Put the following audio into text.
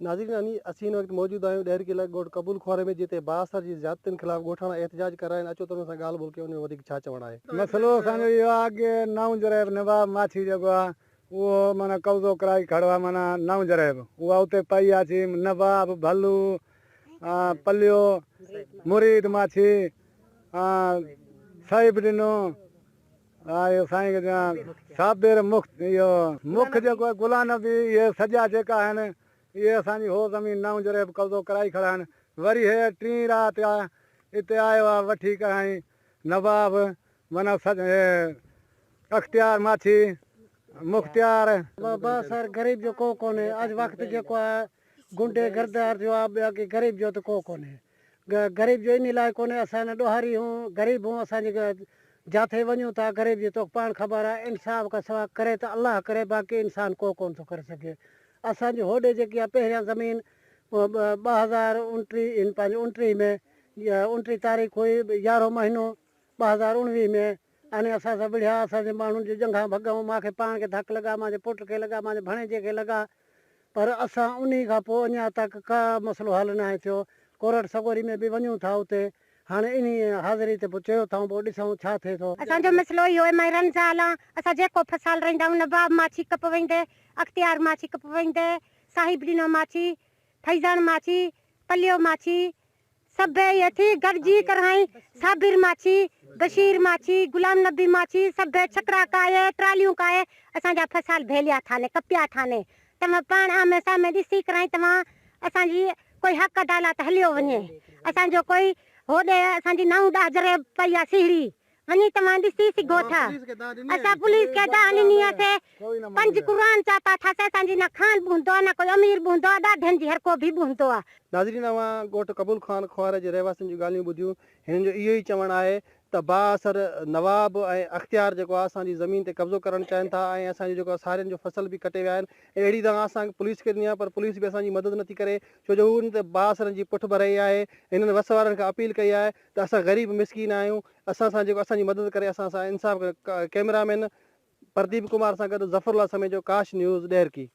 नाज़रीन अनी असीं वक्त मौजूद आहियूं ॾेर किला ॻोठ कबूल खोरे में जिते बासर जी ज़्यादतियुनि ख़िलाफ़ ॻोठाणा एहतजाज कराइनि। अचो त हुन सां ॻाल्हि ॿोल कयूं उन में वधीक छा चवणु आहे। मसलो असांजो इहो आहे की नव जरेब नवाब माछी जेको आहे उहो माना कब्ज़ो कराई खड़ो आहे। माना नव जरेब उहा उते पई आहे। नवाब भलू पलियो मुरीद माछी साहिब ॾिनो इहो साईं साबिर मुख जेको आहे गुलाम नबी इहे सॼा जेका आहिनि इहे असांजी हो ज़मीन नव जरेब कब्ज़ो कराई खड़ा आहिनि। वरी हे टी राति आहे हिते आयो आहे वठी कराई नवाब माना अख्तियार माछी मुख्तियार सर गरीब जो को कोन्हे। अॼु वक़्तु जेको आहे गुंडे गरदार जो आहे ॿिया की गरीब जो त को कोन्हे। गरीब जो इन लाइ कोन्हे असां न ॾोहारी हूं गरीब हूं असांजे जिथे वञूं था गरीब जी तो पाण ख़बर आहे इंसाफ़ का सवा करे त अलाह करे बाक़ी इंसान को कोन थो करे सघे। असांजी होॾे जेकी आहे पहिरियां ज़मीन 2029 पंहिंजे 29 में 29 तारीख़ हुई 11 महीनो 2019 में अने असां सां विढ़िया असांजे माण्हुनि जी जंघा भॻऊं। मूंखे पाण खे धकु लॻा मुंहिंजे पुट खे लॻा मुंहिंजे भणेजे खे लॻा पर असां उन खां पोइ अञा तक का मसइलो हल न आहे थियो। कोरट सगोरी में बि वञूं था उते हाणे इन हाज़िरी ते पोइ चयो अथऊं पोइ ॾिसूं छा थिए थो। असांजो मसइलो इहो आहे मां रमज़ान आहे असां जेको फसाल रहंदा आहियूं नवाब माछी कप वेंदे अख्तियार माछी कप वेंदे साहिब ॾिनो माछी फैज़ान माछी पलियो माछी सभु इहे थी गॾिजी कराई साबिर माछी बशीर माछी गुलाम नबी माछी सभु छकड़ा काए ट्रालियूं काए असांजा फसाल भेलिया ठाने कपिया ठाने तव्हां पाण आमे सामे ॾिसी कराई तव्हां असांजी कोई हक़ अदालत हलियो वञे। असांजो कोई होॾे असांजी 9 जरे पई आहे सिहड़ी वञी तव्हां ॾिसी सघो था। असां पुलिस खे दान ॾिनी आहे पंज क़ुरान चाता था असांजी न खान बूंदो आहे न कोई अमीर बूंदो आहे ॾाढनि जी हर को बि बूंदो आहे। नाज़रीन अवां ॻोठ कबूल खान खोरे जे रहवासियुनि जूं ॻाल्हियूं ॿुधियूं। हिननि जो इहो ई चवणु आहे त बाअसर नवाब ऐं अख्तियार जेको आहे असांजी ज़मीन ते कब्ज़ो करणु चाहिनि था ऐं असांजो जेको आहे सारियुनि जो फसल बि कटे विया आहिनि। अहिड़ी दवा असांखे पुलिस खे ॾिनी आहे पर पुलिस बि असांजी मदद नथी करे छो जो हुन ते बाअसरनि जी पुठ भराई आहे। हिननि वस वारनि खां अपील कई आहे त असां ग़रीब मिसकीन आहियूं असां सां जेको असांजी मदद करे असां सां इंसाफ़। कैमरामैन प्रदीप कुमार सां गॾु ज़फ़रुल्ला समेत जो काश न्यूज़ ॾेर की।